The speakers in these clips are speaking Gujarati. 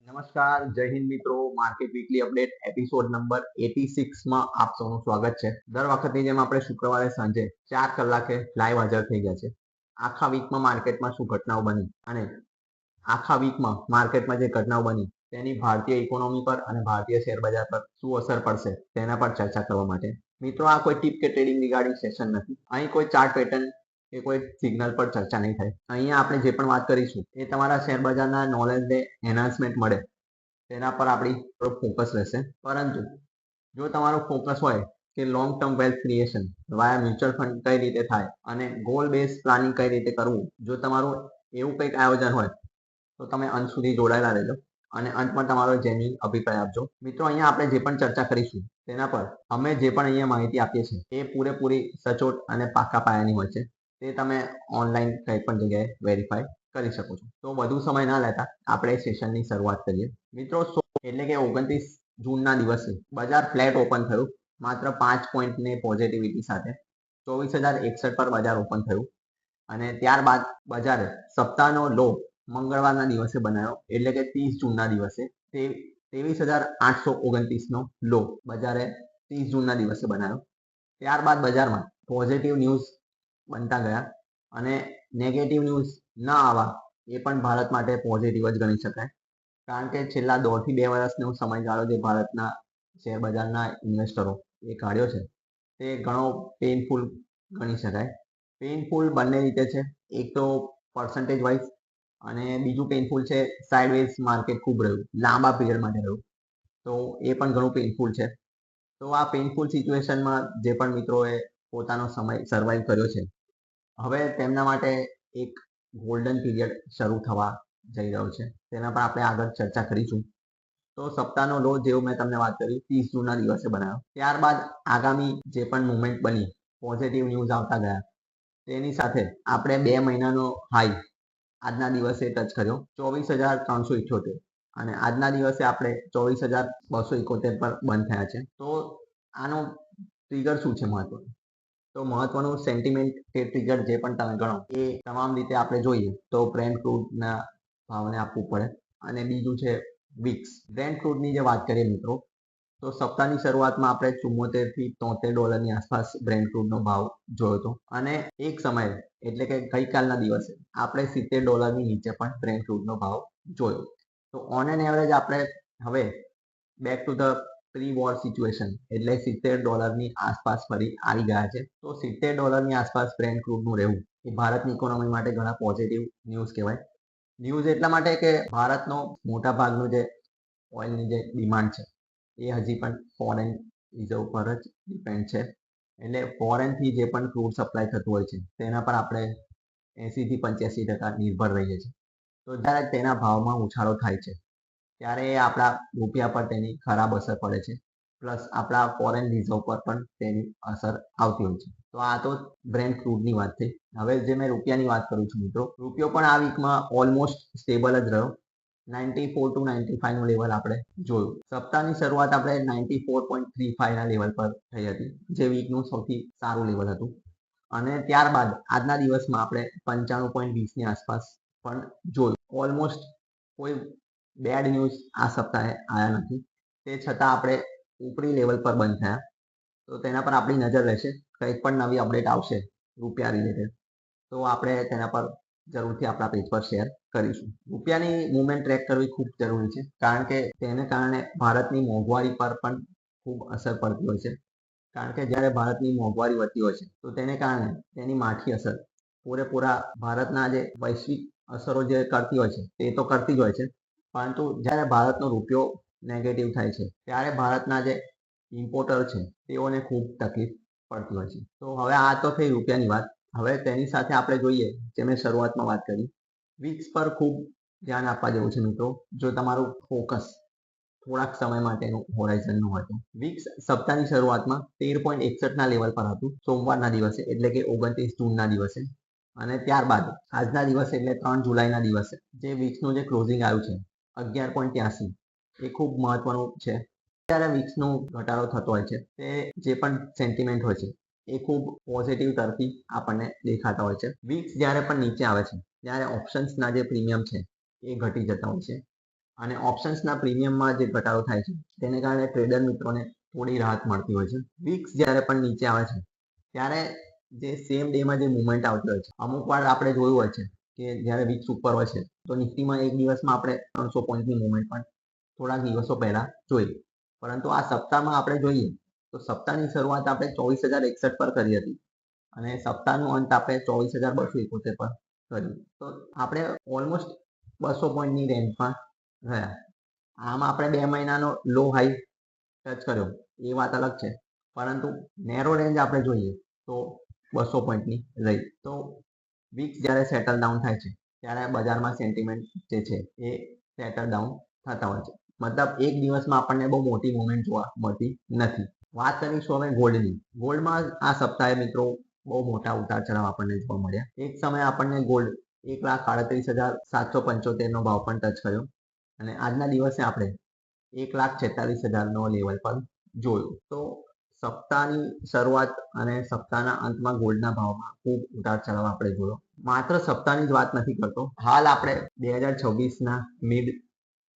નમસ્કાર, જય હિન્દ મિત્રો. Market weekly update episode number 86 માં આપ સૌનું સ્વાગત છે. દર વખતની જેમ આપણે શુક્રવારે સાંજે 4 કલાકે લાઈવ હાજર થઈ ગયા છે. આખા વીકમાં માર્કેટમાં શું ઘટનાઓ બની અને આખા વીકમાં માર્કેટમાં જે ઘટનાઓ બની તેની ભારતીય ઇકોનોમી પર અને ભારતીય શેર બજાર પર શું અસર પડશે તેના પર ચર્ચા કરવા માટે. મિત્રો, આ કોઈ ટીપ કે ટ્રેડિંગ રિગાર્ડિંગ સેશન નથી. અહીં કોઈ ચાર્ટ પેટર્ન કે કોઈ સિગ્નલ પર ચર્ચા નહીં થાય. અહીંયા આપણે જે પણ વાત કરીશું એ તમારા શેર બજારના નોલેજને એન્હાન્સમેન્ટ મળે તેના પર આપણી ફોકસ રહેશે. પરંતુ જો તમારો ફોકસ હોય કે લોંગ ટર્મ વેલ્થ ક્રિએશન વાયા મ્યુચ્યુઅલ ફંડ કઈ રીતે થાય અને ગોલ બેઝ પ્લાનિંગ કઈ રીતે કરવું, જો તમારું એવું કંઈક આયોજન હોય તો તમે અંત સુધી જોડાયેલા રહેજો અને અંતમાં તમારો જેન્યુઇન અભિપ્રાય આપજો. મિત્રો, અહીંયા આપણે જે પણ ચર્ચા કરીશું તેના પર અમે જે પણ અહીંયા માહિતી આપીએ છીએ એ પૂરેપૂરી સચોટ અને પાકા પાયાની હોય છે. તે તમે ઓનલાઈન કંઈ પણ જગ્યાએ વેરીફાઈ કરી શકો છો. તો વધુ સમય ના લેતા આપણે સેશનની શરૂઆત કરીએ. મિત્રો, એટલે કે 29 જૂનના દિવસે બજાર ફ્લેટ ઓપન થયું, માત્ર 5 પોઈન્ટની પોઝિટિવિટી સાથે 24,061 પર બજાર ઓપન થયું અને ત્યારબાદ બજારે સપ્તાહનો લો મંગળવારના દિવસે બનાવ્યો, એટલે કે 30 જૂનના દિવસે 23,829 નો લો બજારે 30 જૂનના દિવસે બનાવ્યો. ત્યારબાદ બજારમાં પોઝિટિવ ન્યૂઝ બનતા ગયા અને નેગેટિવ ન્યૂઝ ના આવવા એ પણ ભારત માટે પોઝિટિવ જ ગણી શકાય. કારણ કે છેલ્લા 1.5 થી 2 વર્ષનો સમયગાળો જે ભારતના શેર બજારના ઇન્વેસ્ટરો એ કાઢ્યો છે તે ઘણો પેઇનફુલ ગણી શકાય. પેઇનફુલ બંને રીતે છે. એક તો પર્સન્ટેજ વાઇઝ અને બીજું પેઇનફુલ છે સાઇડવેઝ માર્કેટ ખૂબ રહ્યું, લાંબા પીરિયડ માટે રહ્યું, તો એ પણ ઘણું પેઇનફુલ છે. તો આ પેઇનફુલ સિચ્યુએશનમાં જે પણ મિત્રોએ પોતાનો સમય સર્વાઈવ કર્યો છે, હવે તેમના માટે એક ગોલ્ડન પીરિયડ શરૂ થવા જઈ રહ્યો છે. તેના પર આપણે આગળ ચર્ચા કરીશું. તો સપ્તાહનો લો જેવું મેં તમને વાત કરી 30 જૂનના દિવસે બનાવ્યો. ત્યારબાદ આગામી જે પણ મુવમેન્ટ બની, પોઝિટિવ ન્યૂઝ આવતા ગયા, તેની સાથે આપણે 2 મહિનાનો હાઈ આજના દિવસે ટચ કર્યો 24,378 અને આજના દિવસે આપણે 24,271 પર બંધ થયા છે. તો આનો ટ્રિગર શું છે મહત્વનું? તો મહત્વનું સેન્ટિમેન્ટ કે ટ્રિગર જે પણ તમે ગણો એ તમામ રીતે આપણે જોઈએ તો બ્રેન્ટ ક્રૂડના ભાવને આપવું પડે અને બીજું છે વિક્સ. બ્રેન્ટ ક્રૂડની જે વાત કરીએ મિત્રો, તો સપ્તાહની શરૂઆતમાં આપણે 74 થી 73 ડોલરની આસપાસ બ્રેન્ટ ક્રૂડનો ભાવ જોયો હતો અને એક સમયે એટલે કે ગઈકાલના દિવસે આપણે 70 ડોલરની નીચે પણ બ્રેન્ટ ક્રૂડનો ભાવ જોયો. તો ઓન એન એવરેજ આપણે હવે back to the pre war situation એટલે 70 ડોલરની આસપાસ ફરી આવી ગયા છે. તો 70 ડોલરની આસપાસ બ્રેન્ટ ક્રૂડનું રહેવું એ ભારતની ઇકોનોમી માટે ઘણા પોઝિટિવ ન્યૂઝ કહેવાય. ન્યૂઝ એટલા માટે કે ભારતનો મોટા ભાગનું જે ઓઇલની જે ડિમાન્ડ છે એ હજી પણ ફોરેન રિઝર્વ પર જ ડિપેન્ડ છે. એટલે ફોરેનથી જે પણ ક્રૂડ સપ્લાય થતું હોય છે તેના પર આપણે 80 થી 85% નિર્ભર રહીએ છીએ. તો જ્યારે તેના ભાવમાં ઉછાળો થાય છે ત્યારે એ આપણા રૂપિયા પર તેની ખરાબ અસર પડે છે, પ્લસ આપણા ફોરેન રિઝર્વ પર પણ તેની અસર આવતી હોય છે. તો આ તો બ્રેન્ટ ક્રૂડની વાત થઈ. હવે જે મેં રૂપિયાની વાત કરું છું મિત્રો, રૂપિયો પણ આ વીકમાં ઓલમોસ્ટ સ્ટેબલ જ રહ્યો. 94 to 95 નું લેવલ આપણે જોયું. સપ્તાહની શરૂઆત આપણે 94.35 ના લેવલ પર થઈ હતી, જે વીકનું સૌથી સારું લેવલ હતું અને ત્યારબાદ આજના દિવસમાં આપણે 95.20 ની આસપાસ પણ જોયું. ઓલમોસ્ટ કોઈ બેડ ન્યૂઝ આ સપ્તાહે આવ્યા નથી. તે છતાં આપણે ઉપરી લેવલ પર બંધ થયા. તો તેના પર આપણી નજર રહેશે. કંઈક પણ નવી અપડેટ આવશે રૂપિયા રિલેટેડ તો આપણે તેના પર જરૂરથી આપણા પેજ પર શેર કરીશું. રૂપિયાની મુવમેન્ટ ટ્રેક કરવી ખૂબ જરૂરી છે, કારણ કે તેને કારણે ભારતની મોંઘવારી પર પણ ખૂબ અસર પડતી હોય છે. કારણ કે જ્યારે ભારતની મોંઘવારી વધતી હોય છે તો તેને કારણે તેની માઠી અસર પૂરેપૂરા ભારતના જે વૈશ્વિક અસરો જે કરતી હોય છે તે તો કરતી જ હોય છે, પરંતુ જ્યારે ભારતનો રૂપિયો નેગેટિવ થાય છે ત્યારે ભારતના જે ઇમ્પોર્ટર છે તેઓને ખૂબ તકલીફ પડતી હોય છે. તો હવે આ તો થઈ રૂપિયાની વાત. હવે તેની સાથે આપણે જોઈએ, જે મેં શરૂઆતમાં વાત કરી, વિક્સ પર ખૂબ ધ્યાન આપવા જેવું છે મિત્રો. જો તમારું ફોકસ થોડાક સમય માટેનું હોરાઇઝનનું હોય તો વિક્સ સપ્તાહની શરૂઆતમાં 13.61 ના લેવલ પર હતું સોમવારના દિવસે, એટલે કે 29 જૂનના દિવસે અને ત્યારબાદ આજના દિવસે એટલે 3 જુલાઈના દિવસે જે વિક્સનું જે ક્લોઝિંગ આવ્યું છે 11.83 એ ખૂબ મહત્વનું છે. જ્યારે વિક્સનો ઘટાડો થતો હોય છે તે જે પણ સેન્ટિમેન્ટ હોય છે એ ખૂબ પોઝિટિવ તરફી આપણને દેખાતા હોય છે. વિક્સ જ્યારે પણ નીચે આવે છે ત્યારે ઓપ્શન્સના જે પ્રીમિયમ છે એ ઘટી જતા હોય છે અને ઓપ્શન્સના પ્રીમિયમમાં જે ઘટાડો થાય છે તેને કારણે ટ્રેડર મિત્રોને થોડી રાહત મળતી હોય છે. વિક્સ જ્યારે પણ નીચે આવે છે ત્યારે જે સેમ ડેમાં જે મુવમેન્ટ આવતી હોય છે, અમુક વાર આપણે જોયું હોય છે કે જ્યારે વિક્સ ઉપર હોય છે તો નિફ્ટીમાં એક દિવસમાં આપણે 300 પોઈન્ટની મુવમેન્ટ પણ થોડાક દિવસો પહેલા જોઈ. પરંતુ આ સપ્તાહમાં આપણે જોઈએ તો સપ્તાહની શરૂઆત આપણે 24,061 પર કરી હતી અને સપ્તાહનો અંત આપણે 24,271 પર કર્યું. તો આપણે ઓલમોસ્ટ 200 પોઈન્ટની રેન્જમાં રહ્યા. આમાં આપણે 2 મહિનાનો લો હાઈ ટચ કર્યો એ વાત અલગ છે, પરંતુ નેરો રેન્જ આપણે જોઈએ તો 200 પોઈન્ટની રહી. તો વિક્સ જ્યારે સેટલ ડાઉન થાય છે ત્યારે બજારમાં સેન્ટિમેન્ટ જે છે એ સેટલ ડાઉન થતા હોય છે. મતલબ એક દિવસમાં આપણને બહુ મોટી મુવમેન્ટ જોવા મળતી નથી. વાત કરીશું હવે ગોલ્ડની. ગોલ્ડમાં આ સપ્તાહે મિત્રો બહુ મોટા ઉતાર ચઢાવ આપણને જોવા મળ્યા. એક સમયે આપણને ગોલ્ડ 1,38,775 નો ભાવ પણ ટચ કર્યો અને આજના દિવસે આપણે 1,46,000 નો લેવલ પર જોયું. તો સપ્તાહની શરૂઆત અને સપ્તાહના અંતમાં ગોલ્ડના ભાવમાં ખૂબ ઉતાર ચઢાવ આપણે જોયો. માત્ર સપ્તાહની જ વાત નથી કરતો, હાલ આપણે 2026ના મિડ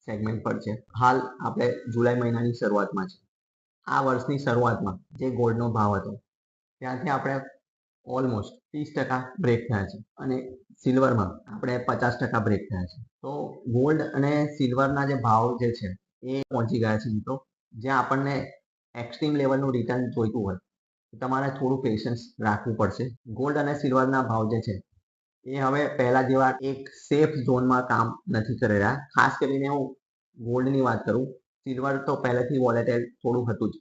સેગમેન્ટ પર છે. હાલ આપણે જુલાઈ મહિનાની શરૂઆતમાં છે. આ વર્ષની શરૂઆતમાં જે ગોલ્ડનો ભાવ હતો ત્યાંથી આપણે ઓલમોસ્ટ 30% બ્રેક થયા છે અને સિલ્વરમાં આપણે 50% બ્રેક થયા છે. તો ગોલ્ડ અને સિલ્વરના જે ભાવ જે છે એ પહોંચી ગયા છે મિત્રો, જ્યાં આપણને એક્સ્ટ્રીમ લેવલનું રિટર્ન જોઈતું હોય તો તમારે થોડું પેશન્સ રાખવું પડશે. ગોલ્ડ અને સિલ્વરના ભાવ જે છે એ હવે પહેલા જેવા એક સેફ ઝોનમાં કામ નથી કરી રહ્યા. ખાસ કરીને હું ગોલ્ડની વાત કરું, સિલ્વર તો પહેલેથી વોલેટાઇલ થોડું હતું જ,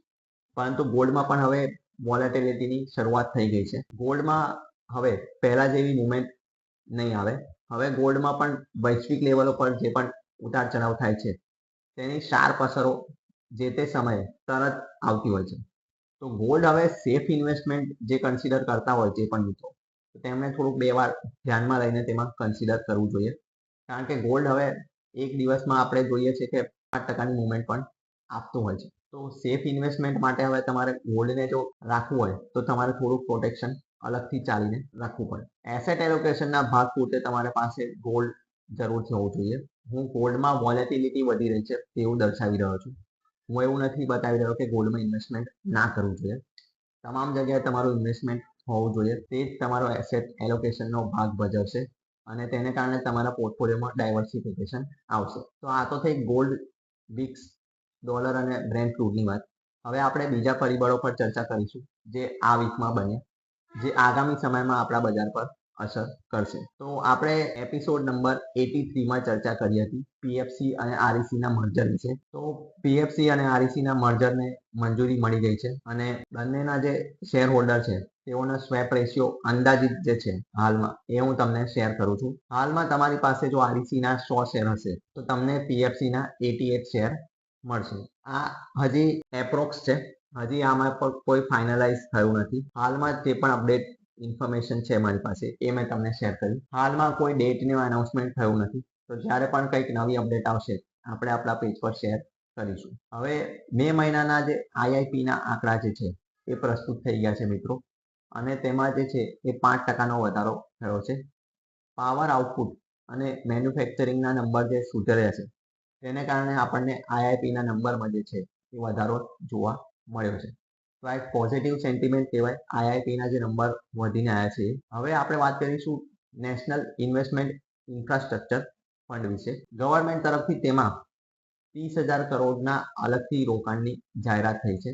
પરંતુ ગોલ્ડમાં પણ હવે વોલેટિલિટીની શરૂઆત થઈ ગઈ છે. ગોલ્ડમાં હવે પહેલા જેવી મુવમેન્ટ નહીં આવે. હવે ગોલ્ડમાં પણ વૈશ્વિક લેવલો પર જે પણ ઉતાર ચઢાવ થાય છે તેની શાર્પ અસરો જે તે સમયે તરત આવતી હોય છે. તો ગોલ્ડ હવે સેફ ઇન્વેસ્ટમેન્ટ જે કન્સિડર કરતા હોય જે પણ મિત્રો, તો તેમણે થોડુંક 2 વાર ધ્યાનમાં લઈને તેમાં કન્સિડર કરવું જોઈએ. કારણ કે ગોલ્ડ હવે એક દિવસમાં આપણે જોઈએ છે કે 5%ની મુવમેન્ટ પણ આપતું હોય છે. તો સેફ ઇન્વેસ્ટમેન્ટ માટે હવે તમારે ગોલ્ડને જો રાખવું હોય તો તમારે થોડુંક પ્રોટેક્શન અલગથી ચાલીને રાખવું પડે. એસેટ એલોકેશનના ભાગ પૂરતે તમારી પાસે ગોલ્ડ જરૂરથી હોવું જોઈએ. હું ગોલ્ડમાં વોલેટિલિટી વધી રહી છે તેવું દર્શાવી રહ્યો છું. હું એવું નથી બતાવી રહ્યો કે ગોલ્ડમાં ઇન્વેસ્ટમેન્ટ ના કરવું જોઈએ. તમામ જગ્યાએ તમારું ઇન્વેસ્ટમેન્ટ હોવું જોઈએ. તે જ તમારો એસેટ એલોકેશનનો ભાગ ભજવશે અને તેને કારણે તમારા પોર્ટફોલિયોમાં ડાયવર્સિફિકેશન આવશે. તો આ તો થઈ ગોલ્ડ, વિક્સ, ડોલર અને બ્રેન્ટ ક્રૂડની વાત. હવે આપણે બીજા પરિબળો પર ચર્ચા કરીશું જે આ વીકમાં બને, જે આગામી સમયમાં આપણા બજાર પર અસર કરશે. તો આપણે એપિસોડ નંબર 83માં ચર્ચા કરી હતી પીએફસી અને આરઈસીના મર્જર વિશે. તો પીએફસી અને આરઈસીના મર્જરને મંજૂરી મળી ગઈ છે અને બંનેના જે શેર હોલ્ડર છે તેઓનો સ્વેપ રેશિયો અંદાજિત જે છે હાલમાં એ હું તમને શેર કરું છું. હાલમાં તમારી પાસે જો આરઈસીના 100 શેર હશે તો તમને પીએફસીના 88 શેર મળશે. આ હજી એપ્રોક્સ છે, હજી આમાં પર કોઈ ફાઇનલાઇઝ થયું નથી. હાલમાં જે પણ અપડેટ ઇન્ફોર્મેશન છે મારી પાસે એ મેં તમને શેર કરી. હાલમાં કોઈ ડેટનું અનાઉન્સમેન્ટ થયું નથી. તો જ્યારે પણ કંઈક નવી અપડેટ આવશે આપણે આપણા પેજ પર શેર કરીશું. હવે મે મહિનાના જે આઈઆઈપીના આંકડા જે છે એ પ્રસ્તુત થઈ ગયા છે મિત્રો, અને તેમાં જે છે એ 5%નો વધારો થયો છે. પાવર આઉટપુટ અને મેન્યુફેક્ચરિંગના નંબર જે સુધર્યા છે તેને કારણે આપણને આઈઆઈપીના નંબરમાં જે છે એ વધારો જોવા મળ્યો છે. તો આ એક પોઝિટિવ સેન્ટિમેન્ટ કહેવાય. આઈઆઈપીના જે નંબર વધીને આવ્યા છે. હવે આપણે વાત કરીશું નેશનલ ઇન્વેસ્ટમેન્ટ ઇન્ફ્રાસ્ટ્રક્ચર ફંડ વિશે. ગવર્મેન્ટ તરફથી તેમાં 30,000 કરોડના અલગથી રોકાણની જાહેરાત થઈ છે.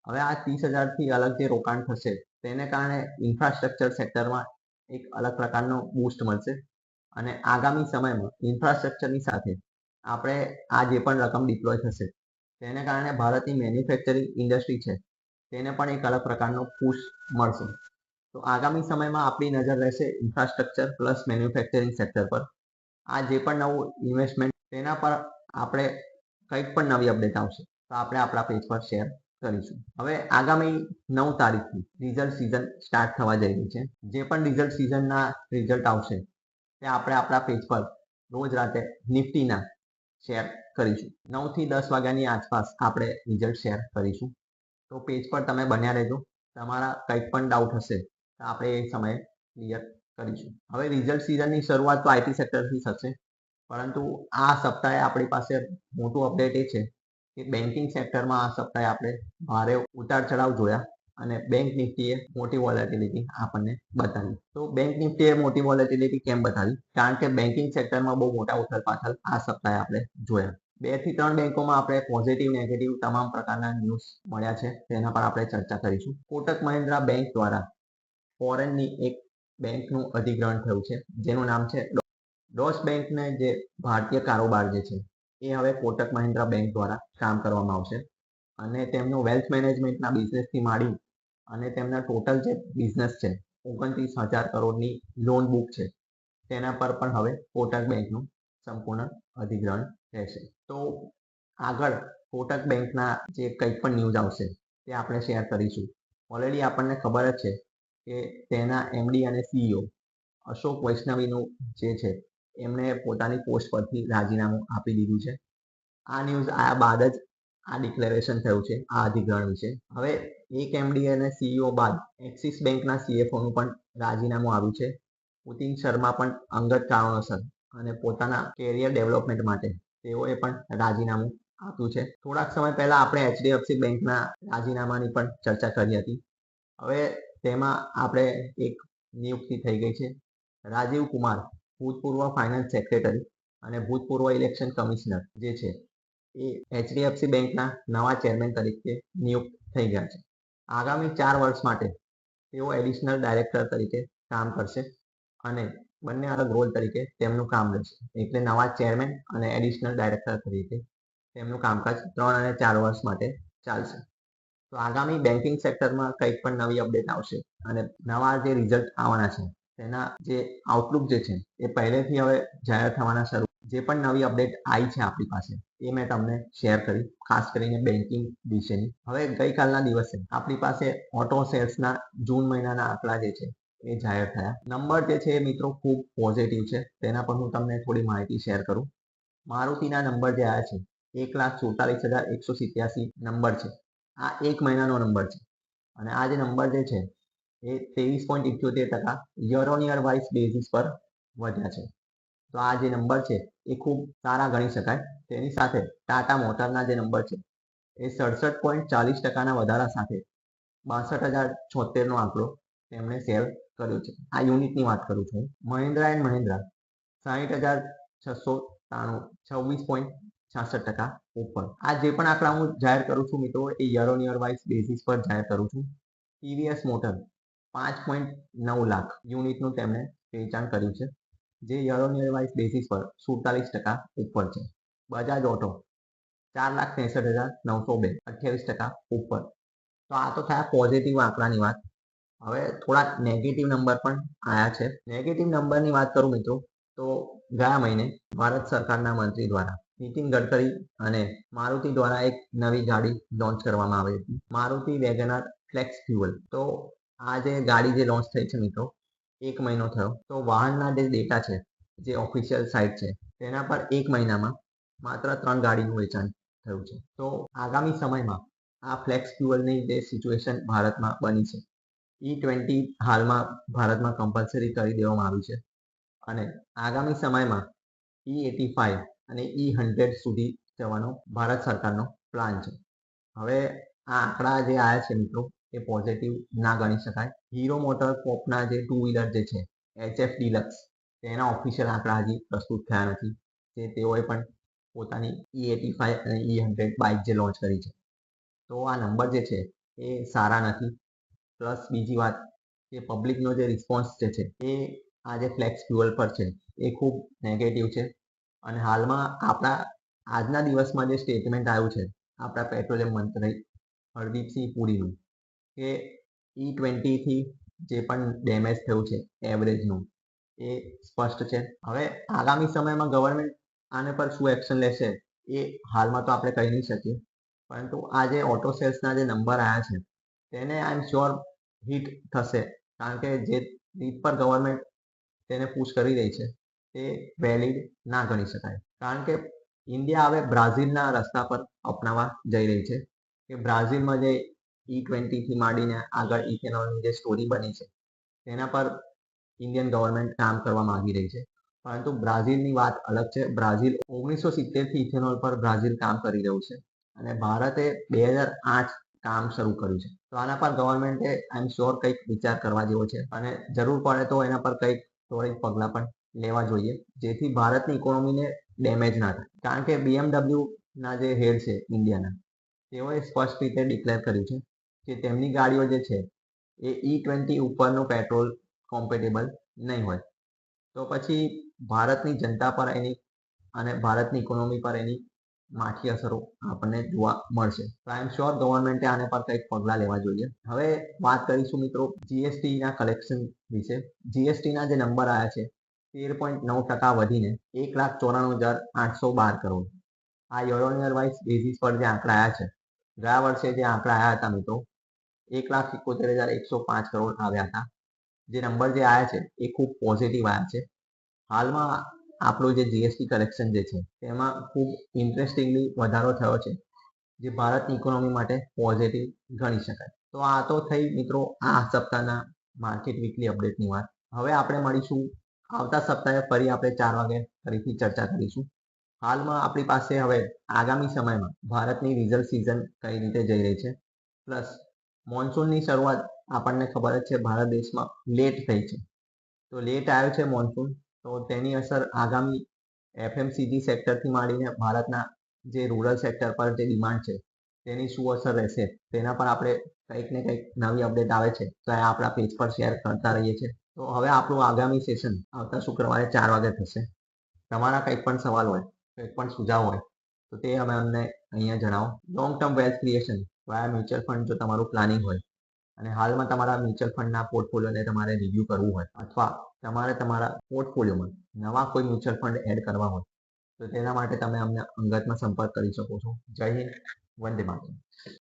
હવે આ 30,000થી અલગ જે રોકાણ થશે તેને કારણે ઇન્ફ્રાસ્ટ્રક્ચર સેક્ટરમાં એક અલગ પ્રકારનો બૂસ્ટ મળશે અને આગામી સમયમાં ઇન્ફ્રાસ્ટ્રક્ચરની સાથે આપણે આ જે પણ રકમ ડિપ્લોય થશે તેને કારણે ભારતની મેન્યુફેક્ચરિંગ ઇન્ડસ્ટ્રી છે તેને પણ એક અલગ પ્રકારનો પુશ મળશે. તો આગામી સમયમાં આપણી નજર રહેશે ઇન્ફ્રાસ્ટ્રક્ચર પ્લસ મેન્યુફેક્ચરિંગ સેક્ટર પર. આ જે પણ નવું ઇન્વેસ્ટમેન્ટ તેના પર આપણે કંઈક પણ નવી અપડેટ આવશે તો આપણે આપણા પેજ પર શેર કરીશું. હવે આગામી 9 તારીખથી રિઝલ્ટ સિઝન સ્ટાર્ટ થવા જઈ રહી છે. જે પણ રિઝલ્ટ સિઝનના રિઝલ્ટ આવશે તે આપણે આપણા પેજ પર રોજ રાતે નિફ્ટીના શેર કરીશું. 9 થી 10 વાગ્યાની આસપાસ આપણે રિઝલ્ટ શેર કરીશું. તો પેજ પર તમે બન્યા રહેજો. તમારા કંઈક પણ ડાઉટ હશે તો આપણે એ સમયે ક્લિયર કરીશું. હવે રિઝલ્ટ સિઝનની શરૂઆત તો આઈટી સેક્ટરથી થશે, પરંતુ આ સપ્તાહે આપણી પાસે મોટું અપડેટ એ છે કે બેન્કિંગ સેક્ટરમાં આ સપ્તાહે આપણે ભારે ઉતાર ચઢાવ જોયા અને બેંક નિફ્ટીએ મોટી વોલેટિલિટી આપણને બતાવી. તો બેંક નિફ્ટીએ મોટી વોલેટિલિટી કેમ બતાવી? કારણ કે બેન્કિંગ સેક્ટરમાં બહુ મોટા ઉથલપાથલ આ સપ્તાહે આપણે જોયા. 2 થી 3 બેંકોમાં આપણે પોઝિટિવ નેગેટિવ તમામ પ્રકારના ન્યૂઝ મળ્યા છે, તેના પર આપણે ચર્ચા કરીશું. કોટક મહિન્દ્રા બેંક દ્વારા ફોરેનની એક બેંકનું અધિગ્રહણ થયું છે, જેનું નામ છે ડોચ બેંકને. જે ભારતીય કારોબાર જે છે એ હવે કોટક મહિન્દ્રા બેંક દ્વારા કામ કરવામાં આવશે અને તેમનું વેલ્થ મેનેજમેન્ટના બિઝનેસથી માંડી અને તેમના ટોટલ જે બિઝનેસ છે 29,000 કરોડની લોન બુક છે, તેના પર પણ હવે કોટક બેંકનું સંપૂર્ણ અધિગ્રહણ રહેશે. તો આગળ કોટક બેંકના જે કંઈ પણ ન્યૂઝ આવશે તે આપણે શેર કરીશું. ઓલરેડી આપણને ખબર જ છે કે તેના એમડી અને સીઈઓ અશોક વૈષ્ણવીનું જે છે એમણે પોતાની પોસ્ટ પરથી રાજીનામું આપી દીધું છે. આ ન્યૂઝ આવ્યા બાદ જ આ ડિક્લેરેશન થયું છે આ અધિગ્રહણ વિશે. હવે એક એમડી અને સીઈઓ બાદ એક્સિસ બેંકના સીએફઓનું પણ રાજીનામું આવ્યું છે. પુતિન શર્મા પણ અંગત કારણોસર અને પોતાના કેરિયર ડેવલપમેન્ટ માટે તેઓએ પણ રાજીનામું આપ્યું છે. થોડાક સમય પહેલા આપણે એચડીએફસી બેંકના રાજીનામાની પણ ચર્ચા કરી હતી. હવે તેમાં આપણે એક નિયુક્તિ થઈ ગઈ છે. રાજીવ કુમાર, ભૂતપૂર્વ ફાઇનાન્સ સેક્રેટરી અને ભૂતપૂર્વ ઇલેક્શન કમિશનર જે છે એ એચડીએફસી બેંકના નવા ચેરમેન તરીકે નિયુક્ત થઈ ગયા છે. આગામી 4 વર્ષ માટે તેઓ એડિશનલ ડાયરેક્ટર તરીકે કામ કરશે અને બંને અલગ રોલ તરીકે તેમનું કામ રહેશે. એટલે નવા ચેરમેન અને એડિશનલ ડાયરેક્ટર તરીકે તેમનું કામકાજ 3 અને 4 વર્ષ માટે ચાલશે. તો આગામી બેન્કિંગ સેક્ટરમાં કંઈક પણ નવી અપડેટ આવશે અને નવા જે રિઝલ્ટ આવવાના છે તેના જે આઉટલુક જે છે એ પહેલેથી હવે જાહેર થવાના શરૂ. જે પણ નવી અપડેટ આવી છે આપણી પાસે એ મેં તમને શેર કરી, ખાસ કરીને બેન્કિંગ વિશેની. હવે ગઈકાલના દિવસે આપણી પાસે ઓટો સેલ્સના જૂન મહિનાના આંકડા જે છે એ જાહેર થયા. નંબર જે છે એ મિત્રો ખૂબ પોઝિટિવ છે, તેના પર હું તમને થોડી માહિતી શેર કરું. મારુતિના નંબર જે આવ્યા છે 1,47,187 નંબર છે. આ એક મહિનાનો નંબર છે અને આ જે નંબર જે છે એ 23.78% year on year wise basis પર વધ્યા છે. તો આ જે નંબર છે એ ખૂબ સારા ગણી શકાય. તેની સાથે ટાટા મોટરના જે નંબર છે એ 67.40%ના વધારા સાથે 62,076નો આંકડો તેમણે સેલ કર્યો છે. આ યુનિટની વાત કરું છું. મહિન્દ્રા એન્ડ મહિન્દ્રા 60,693, 26.66% ઉપર. આ જે પણ આંકડા હું જાહેર કરું છું મિત્રો એ year on year wise basis પર જાહેર કરું છું. ટીવીએસ મોટર 5.9 લાખ યુનિટનું તેમણે વેચાણ કર્યું છે, જે year on year wise basis પર 47% ઉપર છે. બજાજ ઓટો 4,63,902, 28% ઉપર. તો આ તો થયા પોઝિટિવ આંકડાની વાત. હવે થોડા નેગેટિવ નંબર પણ આવ્યા છે. નેગેટિવ નંબરની વાત કરું મિત્રો તો ગયા મહિને ભારત સરકારના મંત્રી દ્વારા નીતિન ગડકરી અને મારુતિ દ્વારા એક નવી ગાડી લોન્ચ કરવામાં આવી હતી, મારુતિ વેગનર ફ્લેક્સ ફ્યુઅલ. તો આ જે ગાડી જે લોન્ચ થઈ છે મિત્રો 1 મહિનો થયો. તો વાહનના જે ડેટા છે, જે ઓફિશિયલ સાઇટ છે તેના પર 1 મહિનામાં માત્ર 3 ગાડીનું વેચાણ થયું છે. તો આગામી સમયમાં આ ફ્લેક્સ ફ્યુઅલની જે સિચ્યુએશન ભારતમાં બની છે, E20 હાલમાં ભારતમાં કમ્પલસરી કરી દેવામાં આવ્યું છે અને આગામી સમયમાં E85 અને E100 સુધી જવાનો ભારત સરકારનો પ્લાન છે. હવે આ આંકડા જે આવ્યા છે મિત્રો એ પોઝિટિવ ના ગણી શકાય. હીરો મોટર કોર્પના જે 2 વ્હીલર જે છે HF ડિલક્સ, તેના ઓફિશિયલ આંકડા હજી પ્રસ્તુત થયા નથી. જે તેઓએ પણ પોતાની E85 અને E100 બાઇક જે લોન્ચ કરી છે. તો આ નંબર જે છે એ સારા નથી. પ્લસ બીજી વાત કે પબ્લિકનો જે રિસ્પોન્સ જે છે એ આ જે ફ્લેક્સ ફ્યુઅલ પર છે એ ખૂબ નેગેટિવ છે. અને હાલમાં આપણા આજના દિવસમાં જે સ્ટેટમેન્ટ આવ્યું છે આપણા પેટ્રોલિયમ મંત્રી હરદીપસિંહ પુરીનું કે E20થી જે પણ ડેમેજ થયું છે એવરેજનું એ સ્પષ્ટ છે. હવે આગામી સમયમાં ગવર્મેન્ટ આને પર શું એક્શન લેશે એ હાલમાં તો આપણે કહી નહીં શકીએ, પરંતુ આ જે ઓટો સેલ્સના જે નંબર આવ્યા છે તેને આઈ એમ શ્યોર હિટ થશે, કારણ કે જે રીત પર ગવર્મેન્ટ તેને પુશ કરી રહી છે તે વેલિડ ના ગણી શકાય. કારણ કે ઇન્ડિયા હવે બ્રાઝિલના રસ્તા પર અપનાવવા જઈ રહી છે કે બ્રાઝિલમાં જે E20થી માંડીને આગળ ઇથેનોલની જે સ્ટોરી બની છે તેના પર ઇન્ડિયન ગવર્મેન્ટ કામ કરવા માંગી રહી છે. પરંતુ બ્રાઝિલની વાત અલગ છે. બ્રાઝિલ 1970થી ઇથેનોલ પર બ્રાઝિલ કામ કરી રહ્યું છે અને ભારતે 2008 કામ શરૂ કર્યું છે. તો આના પર ગવર્મેન્ટે આઈ એમ શ્યોર કંઈક વિચાર કરવા જેવો છે અને જરૂર પડે તો એના પર કંઈક ત્વરિત પગલાં પણ લેવા જોઈએ, જેથી ભારતની ઇકોનોમીને ડેમેજ ના થાય. કારણ કે BMW ના જે હેડ છે ઇન્ડિયાના, તેઓએ સ્પષ્ટ રીતે ડિક્લેર કર્યું છે કે તેમની ગાડીઓ જે છે એ E20 ઉપરનું પેટ્રોલ કોમ્પેટેબલ નહીં હોય. તો પછી ભારતની જનતા પર એની અને ભારતની ઇકોનોમી પર એની માઠી અસરો આપણને જોવા મળશે. તો આઈ એમ શ્યોર ગવર્મેન્ટે આને પર કંઈક પગલાં લેવા જોઈએ. હવે વાત કરીશું મિત્રો જીએસટીના કલેક્શન વિશે. જીએસટીના જે નંબર આવ્યા છે 13.9% વધીને 1,94,812 કરોડ. આ year on year wise basis પર જે આંકડા આવ્યા છે, ગયા વર્ષે જે આંકડા આવ્યા હતા મિત્રો 1,71,105 કરોડ આવ્યા હતા. જે નંબર જે આવ્યા છે એ ખૂબ પોઝિટિવ આવ્યા છે. હાલમાં આપણું જે જીએસટી કલેક્શન જે છે તેમાં ખૂબ ઇન્ટરેસ્ટિંગલી વધારો થયો છે, જે ભારતની ઇકોનોમી માટે પોઝિટિવ ગણી શકાય. તો આ તો થઈ મિત્રો આ સપ્તાહના માર્કેટ વીકલી અપડેટની વાત. હવે આપણે મળીશું આવતા સપ્તાહે, ફરી આપણે 4 વાગે ફરીથી ચર્ચા કરીશું. હાલમાં આપણી પાસે હવે આગામી સમયમાં ભારતની રિઝલ્ટ સિઝન કઈ રીતે જઈ રહી છે, પ્લસ મોન્સૂનની શરૂઆત આપણને ખબર જ છે ભારત દેશમાં લેટ થઈ છે. તો લેટ આવ્યો છે મોન્સૂન, તો તેની અસર આગામી એફએમસીજી સેક્ટરથી માંડીને ભારતના જે રૂરલ સેક્ટર પર જે ડિમાન્ડ છે તેની શું અસર રહેશે, તેના પર આપણે કંઈક ને કંઈક નવી અપડેટ આવે છે તો એ આપણા પેજ પર શેર કરતા રહીએ છીએ. તો હવે આપણું આગામી સેશન આવતા શુક્રવારે 4 વાગે થશે. તમારા કંઈક પણ સવાલ હોય, કંઈક પણ સુઝાવ હોય તો તે અમે અમને અહીંયા જણાવો. લોંગ ટર્મ વેલ્થ ક્રિએશન વાયા મ્યુચ્યુઅલ ફંડ જો તમારું પ્લાનિંગ હોય અને હાલમાં તમારા મ્યુચ્યુઅલ ફંડના પોર્ટફોલિયોને તમારે રિવ્યૂ કરવું હોય અથવા તમારે તમારા પોર્ટફોલિયોમાં નવા કોઈ મ્યુચ્યુઅલ ફંડ એડ કરવા હોય તો તેના માટે તમે અમને અંગતમાં સંપર્ક કરી શકો છો. જય હિન્દ, વંદે માતરમ.